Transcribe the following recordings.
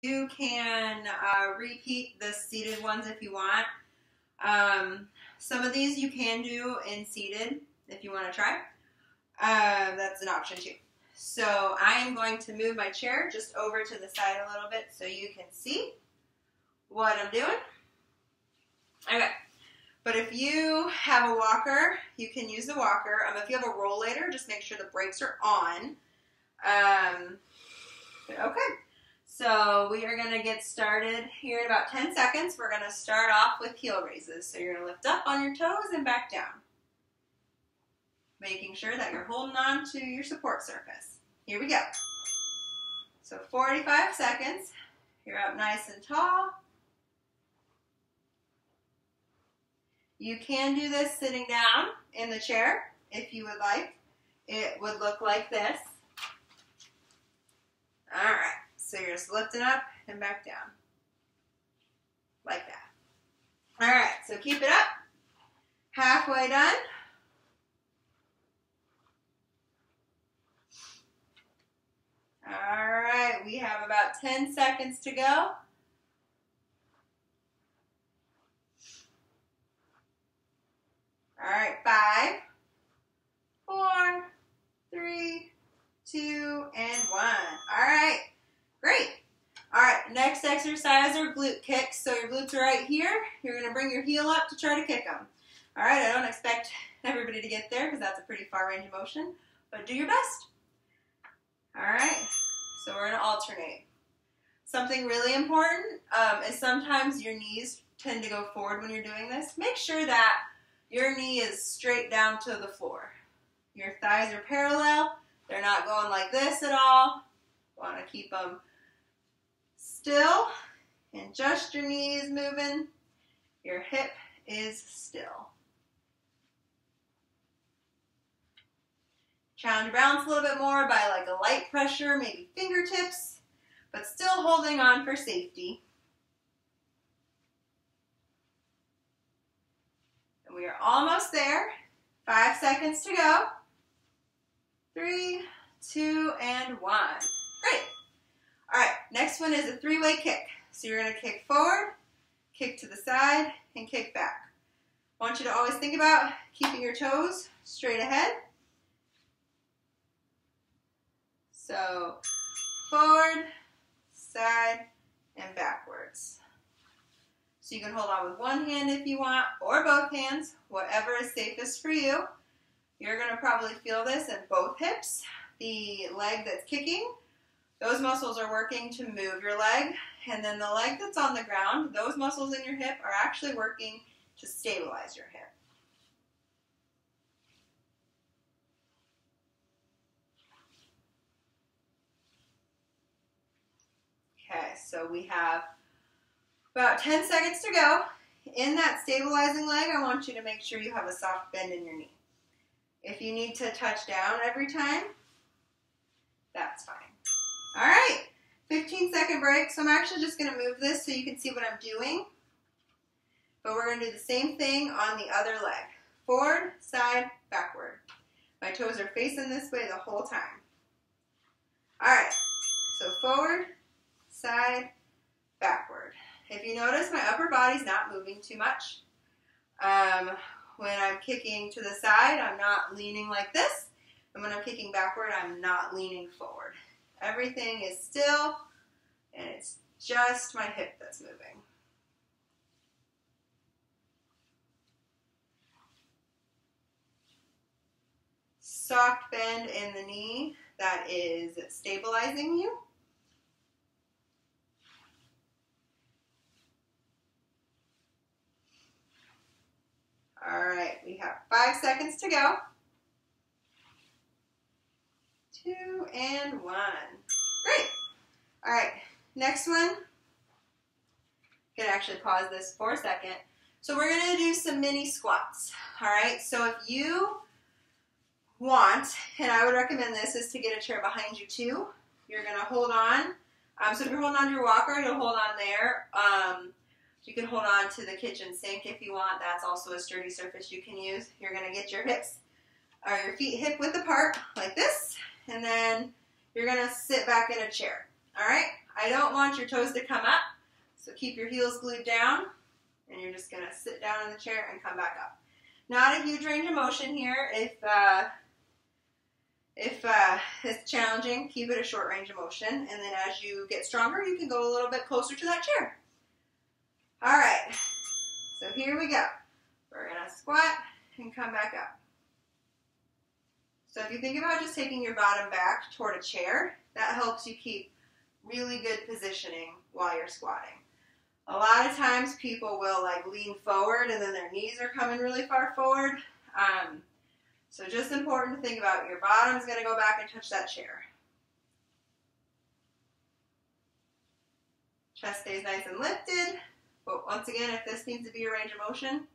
You can repeat the seated ones if you want. Some of these you can do in seated if you want to try. That's an option too. So I am going to move my chair just over to the side a little bit so you can see what I'm doing. Okay. But if you have a walker, you can use the walker. If you have a rollator, just make sure the brakes are on. Okay. So we are going to get started here in about 10 seconds. We're going to start off with heel raises. So you're going to lift up on your toes and back down, making sure that you're holding on to your support surface. Here we go. So 45 seconds. You're up nice and tall. You can do this sitting down in the chair if you would like. It would look like this. All right. So you're just lifting up and back down. Like that. All right. So keep it up. Halfway done. All right. We have about 10 seconds to go. All right. 5, 4, 3, 2, and 1. All right. Great. All right, next exercise are glute kicks. So your glutes are right here. You're going to bring your heel up to try to kick them. All right, I don't expect everybody to get there because that's a pretty far range of motion, but do your best. All right, so we're going to alternate. Something really important is sometimes your knees tend to go forward when you're doing this. Make sure that your knee is straight down to the floor. Your thighs are parallel. They're not going like this at all. Want to keep them still, and just your knees moving. Your hip is still. Challenge your balance a little bit more by like a light pressure, maybe fingertips, but still holding on for safety. And we are almost there. 5 seconds to go. 3, 2, and 1. Great. All right, next one is a three-way kick. So you're going to kick forward, kick to the side, and kick back. I want you to always think about keeping your toes straight ahead. So forward, side, and backwards. So you can hold on with one hand if you want, or both hands, whatever is safest for you. You're going to probably feel this in both hips. The leg that's kicking, those muscles are working to move your leg, and then the leg that's on the ground, those muscles in your hip are actually working to stabilize your hip. Okay, so we have about 10 seconds to go. In that stabilizing leg, I want you to make sure you have a soft bend in your knee. If you need to touch down every time, that's fine. All right, 15-second break. So I'm actually just going to move this so you can see what I'm doing. But we're going to do the same thing on the other leg. Forward, side, backward. My toes are facing this way the whole time. All right, so forward, side, backward. If you notice, my upper body's not moving too much. When I'm kicking to the side, I'm not leaning like this. And when I'm kicking backward, I'm not leaning forward. Everything is still, and it's just my hip that's moving. Soft bend in the knee that is stabilizing you. All right, we have 5 seconds to go. 2 and 1. Great. All right, next one. I'm going to actually pause this for a second. So we're going to do some mini squats. All right, so if you want, and I would recommend this, is to get a chair behind you too. You're going to hold on. So if you're holding on to your walker, you'll hold on there. You can hold on to the kitchen sink if you want. That's also a sturdy surface you can use. You're going to get your hips, or your feet hip width apart like this, and then you're going to sit back in a chair. All right? I don't want your toes to come up, so keep your heels glued down, and you're just going to sit down in the chair and come back up. Not a huge range of motion here. If it's challenging, keep it a short range of motion, and then as you get stronger, you can go a little bit closer to that chair. All right, so here we go. We're going to squat and come back up. So if you think about just taking your bottom back toward a chair, that helps you keep really good positioning while you're squatting. A lot of times people will like lean forward and then their knees are coming really far forward. So just important to think about your bottom is going to go back and touch that chair. Chest stays nice and lifted. But once again, if this needs to be a range of motion,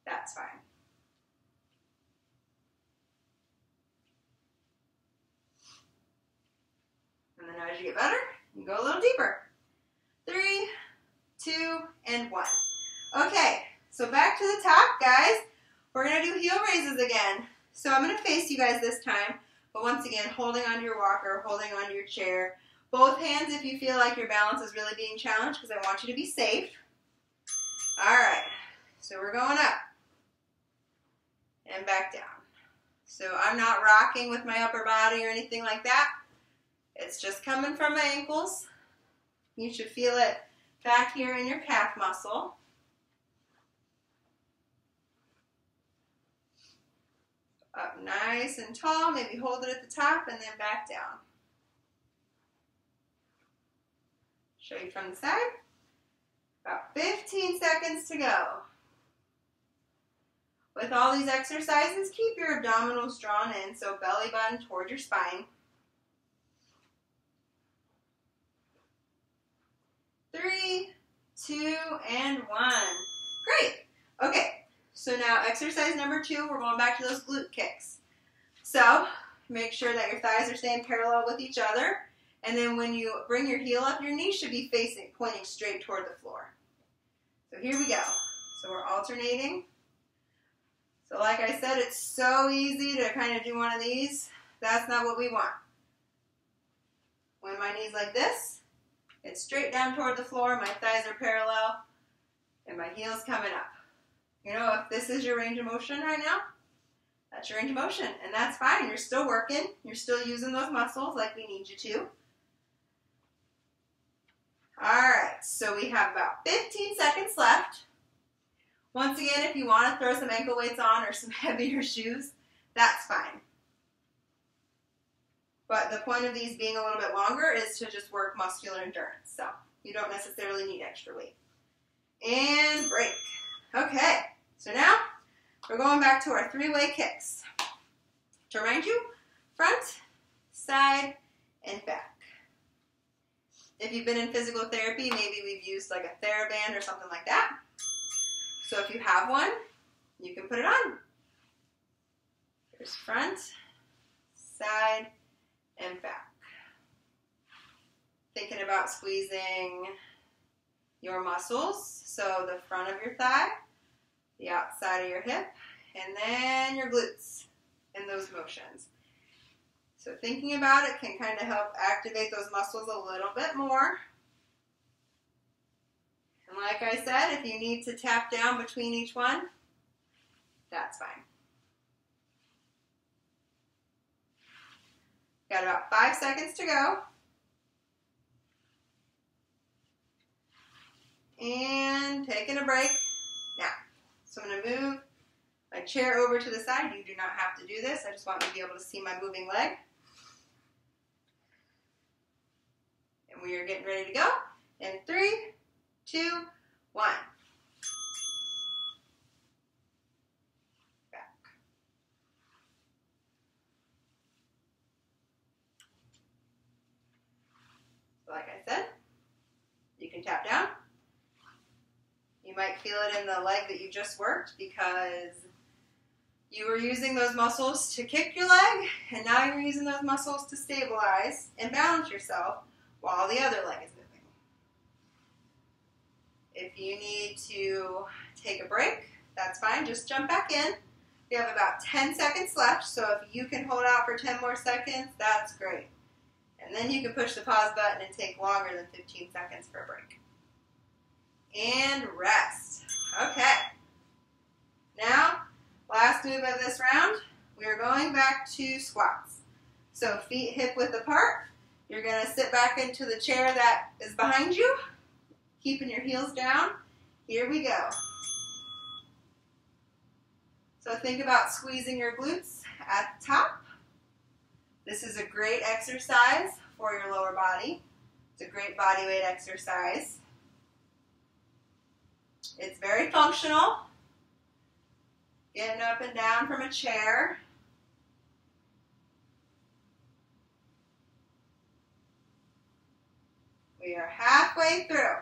that's fine. And then as you get better, you go a little deeper. 3, 2, and 1. Okay, so back to the top, guys. We're going to do heel raises again. So I'm going to face you guys this time, but once again, holding onto your walker, holding onto your chair. Both hands if you feel like your balance is really being challenged, because I want you to be safe. All right, so we're going up and back down. So I'm not rocking with my upper body or anything like that. It's just coming from my ankles. You should feel it back here in your calf muscle. Up nice and tall, maybe hold it at the top and then back down. Show you from the side. About 15 seconds to go. With all these exercises, keep your abdominals drawn in, so belly button toward your spine. 3, 2, and 1. Great. Okay, so now exercise number 2, we're going back to those glute kicks. So make sure that your thighs are staying parallel with each other. And then when you bring your heel up, your knee should be pointing straight toward the floor. So here we go. So we're alternating. So like I said, it's so easy to kind of do one of these. That's not what we want. When my knee's like this, it's straight down toward the floor, my thighs are parallel, and my heel's coming up. You know, if this is your range of motion right now, that's your range of motion, and that's fine. You're still working. You're still using those muscles like we need you to. All right, so we have about 15 seconds left. Once again, if you want to throw some ankle weights on or some heavier shoes, that's fine. But the point of these being a little bit longer is to just work muscular endurance. So you don't necessarily need extra weight. And break. Okay, so now we're going back to our 3-way kicks. To remind you, front, side, and back. If you've been in physical therapy, maybe we've used like a TheraBand or something like that. So if you have one, you can put it on. Here's front, side, and back. Thinking about squeezing your muscles. So the front of your thigh, the outside of your hip, and then your glutes in those motions. So thinking about it can kind of help activate those muscles a little bit more. And like I said, if you need to tap down between each one, that's fine. Got about 5 seconds to go. And taking a break. Now, so I'm going to move my chair over to the side. You do not have to do this. I just want you to be able to see my moving leg. And we are getting ready to go. In 3, 2, 1. Back. So like I said, you can tap down. You might feel it in the leg that you just worked because you were using those muscles to kick your leg, and now you're using those muscles to stabilize and balance yourself while the other leg is moving. If you need to take a break, that's fine. Just jump back in. We have about 10 seconds left, so if you can hold out for 10 more seconds, that's great. And then you can push the pause button and take longer than 15 seconds for a break. And rest. Okay. Now, last move of this round, we are going back to squats. So feet hip width apart. You're going to sit back into the chair that is behind you, keeping your heels down. Here we go. So think about squeezing your glutes at the top. This is a great exercise for your lower body. It's a great body weight exercise. It's very functional. Getting up and down from a chair. We are halfway through.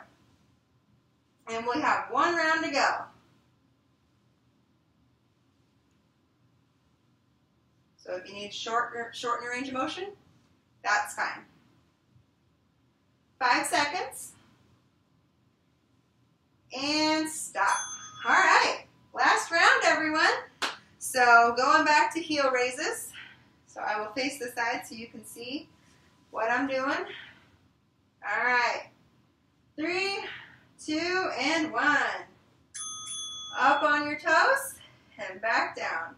And we have one round to go. So if you need shorten your range of motion, that's fine. 5 seconds. And stop. All right, last round, everyone. So going back to heel raises. So I will face the side so you can see what I'm doing. All right, 3, 2, and 1. Up on your toes and back down.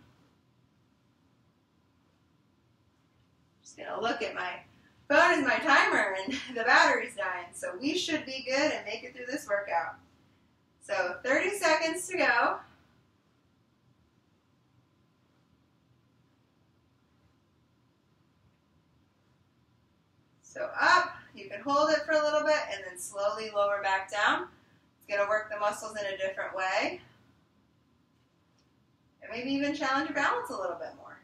Just gonna look at my phone as my timer and the battery's dying. So we should be good and make it through this workout. So 30 seconds to go. So up, you can hold it for a little bit and then slowly lower back down. It's going to work the muscles in a different way. And maybe even challenge your balance a little bit more.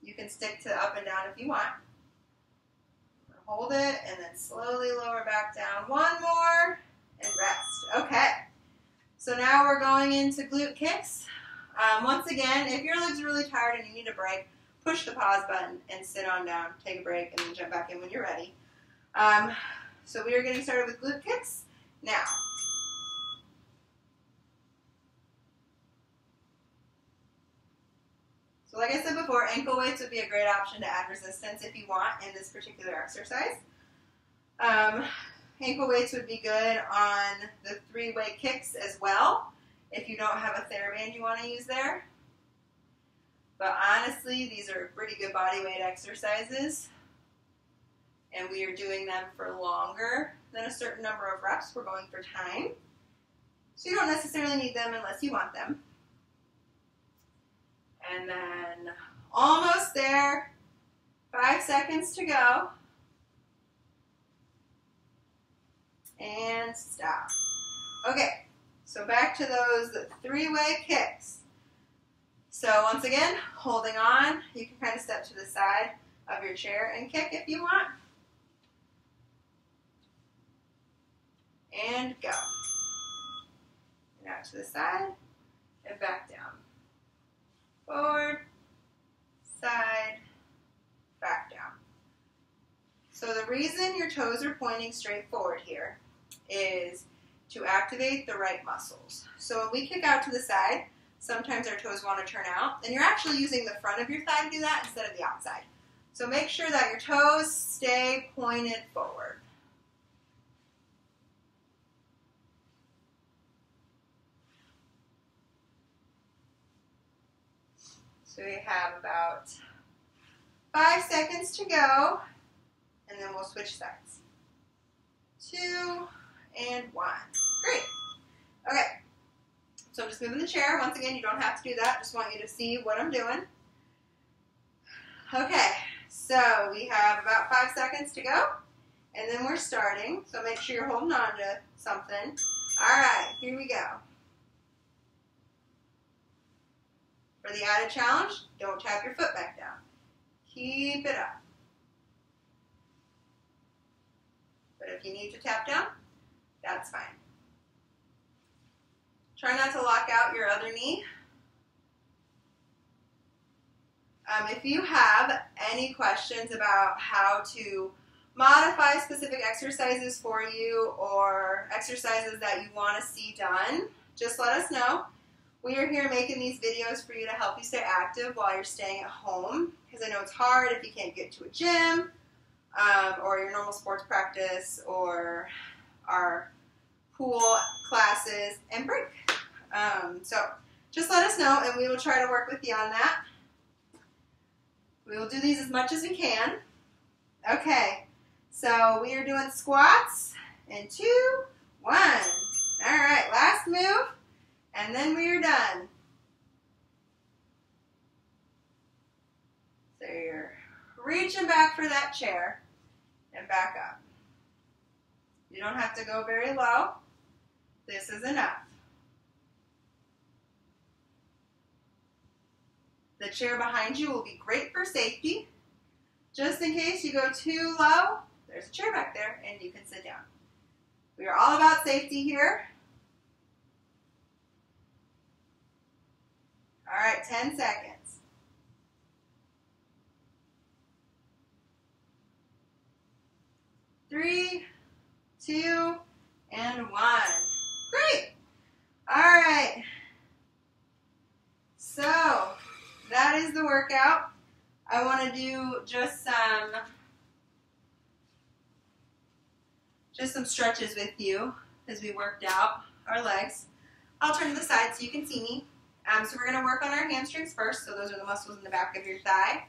You can stick to up and down if you want. Hold it and then slowly lower back down. One more and rest. Okay. So now we're going into glute kicks. Once again, if your legs are really tired and you need a break, push the pause button and sit on down, take a break, and then jump back in when you're ready. So we are getting started with glute kicks now. So like I said before, ankle weights would be a great option to add resistance if you want in this particular exercise. Ankle weights would be good on the 3-way kicks as well if you don't have a TheraBand you want to use there. But honestly, these are pretty good body weight exercises, and we are doing them for longer than a certain number of reps. We're going for time. So you don't necessarily need them unless you want them. And then almost there. 5 seconds to go. And stop. Okay, so back to those 3-way kicks. So once again, holding on, you can kind of step to the side of your chair and kick if you want. And go. And out to the side and back down. Forward, side, back down. So the reason your toes are pointing straight forward here is to activate the right muscles. So when we kick out to the side, sometimes our toes want to turn out, and you're actually using the front of your thigh to do that instead of the outside. So make sure that your toes stay pointed forward. So we have about 5 seconds to go, and then we'll switch sides. 2 and 1. Great. Okay. So I'm just moving the chair. Once again, you don't have to do that. Just want you to see what I'm doing. Okay. So we have about 5 seconds to go, and then we're starting. So make sure you're holding on to something. All right. Here we go. For the added challenge, don't tap your foot back down. Keep it up. But if you need to tap down, that's fine. Try not to lock out your other knee. If you have any questions about how to modify specific exercises for you or exercises that you want to see done, just let us know. We are here making these videos for you to help you stay active while you're staying at home, because I know it's hard if you can't get to a gym or your normal sports practice or our pool classes and break. So just let us know and we will try to work with you on that. We will do these as much as we can. Okay, so we are doing squats in 2, 1. All right, last move, and then we are done. So you're reaching back for that chair and back up. You don't have to go very low. This is enough. The chair behind you will be great for safety. Just in case you go too low, there's a chair back there and you can sit down. We are all about safety here. All right, 10 seconds. 3, 2, and 1. Great. All right. So that is the workout. I want to do just some stretches with you as we worked out our legs. I'll turn to the side so you can see me. So we're going to work on our hamstrings first. So those are the muscles in the back of your thigh.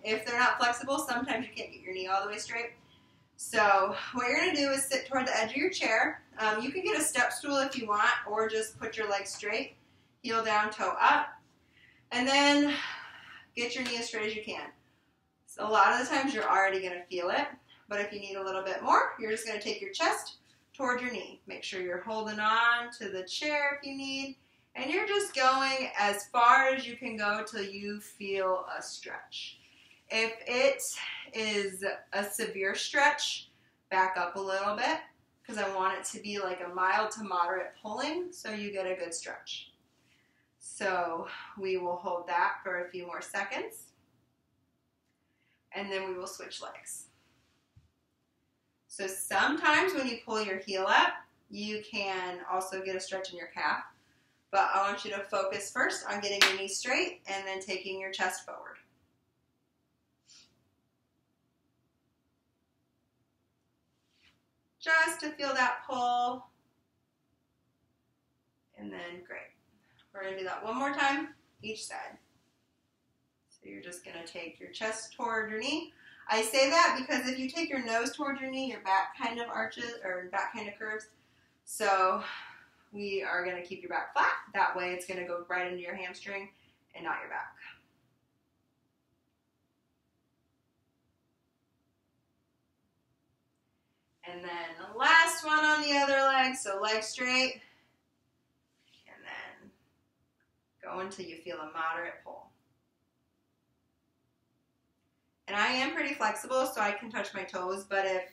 If they're not flexible, sometimes you can't get your knee all the way straight. So what you're going to do is sit toward the edge of your chair. You can get a step stool if you want, or just put your legs straight, heel down, toe up, and then get your knee as straight as you can. So a lot of the times you're already going to feel it, but if you need a little bit more, you're just going to take your chest toward your knee. Make sure you're holding on to the chair if you need, and you're just going as far as you can go till you feel a stretch. If it is a severe stretch, back up a little bit because I want it to be like a mild to moderate pulling so you get a good stretch. So we will hold that for a few more seconds and then we will switch legs. So sometimes when you pull your heel up, you can also get a stretch in your calf, but I want you to focus first on getting your knee straight and then taking your chest forward. Just to feel that pull, and then great. We're going to do that one more time, each side. So you're just going to take your chest toward your knee. I say that because if you take your nose toward your knee, your back kind of arches, or back kind of curves. So we are going to keep your back flat. That way it's going to go right into your hamstring and not your back. And then the last one on the other leg, so leg straight, and then go until you feel a moderate pull. And I am pretty flexible, so I can touch my toes, but if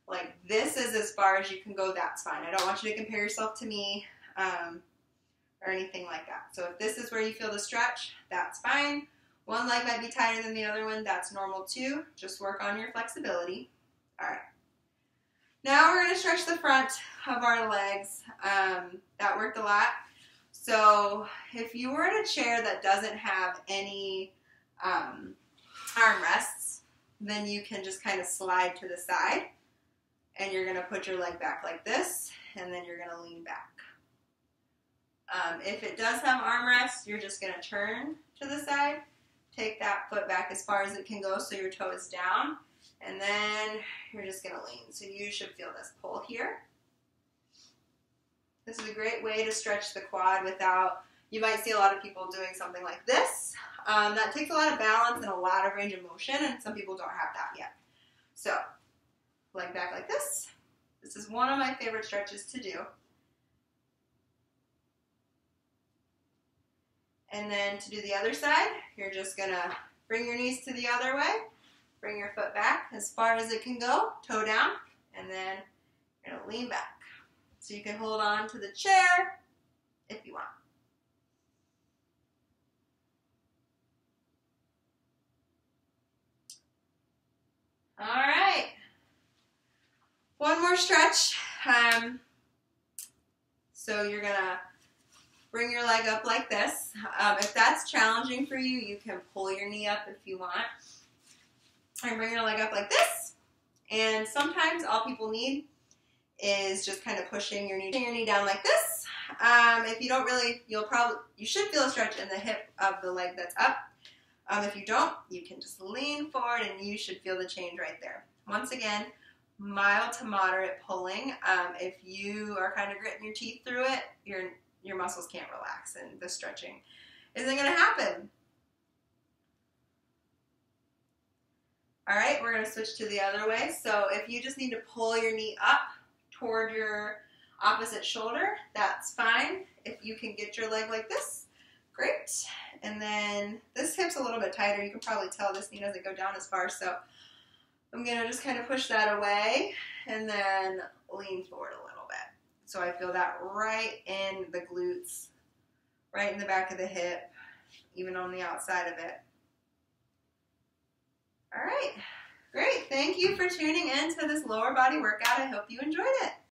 like this is as far as you can go, that's fine. I don't want you to compare yourself to me or anything like that. So if this is where you feel the stretch, that's fine. One leg might be tighter than the other one, that's normal too. Just work on your flexibility. All right. Now we're going to stretch the front of our legs. That worked a lot. So if you were in a chair that doesn't have any armrests, then you can just kind of slide to the side and you're going to put your leg back like this and then you're going to lean back. If it does have armrests, you're just going to turn to the side, take that foot back as far as it can go so your toe is down. And then you're just going to lean. So you should feel this pull here. This is a great way to stretch the quad without, you might see a lot of people doing something like this. That takes a lot of balance and a lot of range of motion, and some people don't have that yet. So, leg back like this. This is one of my favorite stretches to do. And then to do the other side, you're just going to bring your knees to the other way. Bring your foot back as far as it can go, toe down, and then you're going to lean back. So you can hold on to the chair if you want. All right. One more stretch. So you're going to bring your leg up like this. If that's challenging for you, you can pull your knee up if you want. And bring your leg up like this. And sometimes all people need is just kind of pushing your knee down like this. If you don't really, you should feel a stretch in the hip of the leg that's up. If you don't, you can just lean forward and you should feel the change right there. Once again, mild to moderate pulling. If you are kind of gritting your teeth through it, your muscles can't relax and the stretching isn't going to happen. All right, we're going to switch to the other way. So if you just need to pull your knee up toward your opposite shoulder, that's fine. If you can get your leg like this, great. And then this hip's a little bit tighter. You can probably tell this knee doesn't go down as far, so I'm going to just kind of push that away and then lean forward a little bit. So I feel that right in the glutes, right in the back of the hip, even on the outside of it. All right, great. Thank you for tuning in to this lower body workout. I hope you enjoyed it.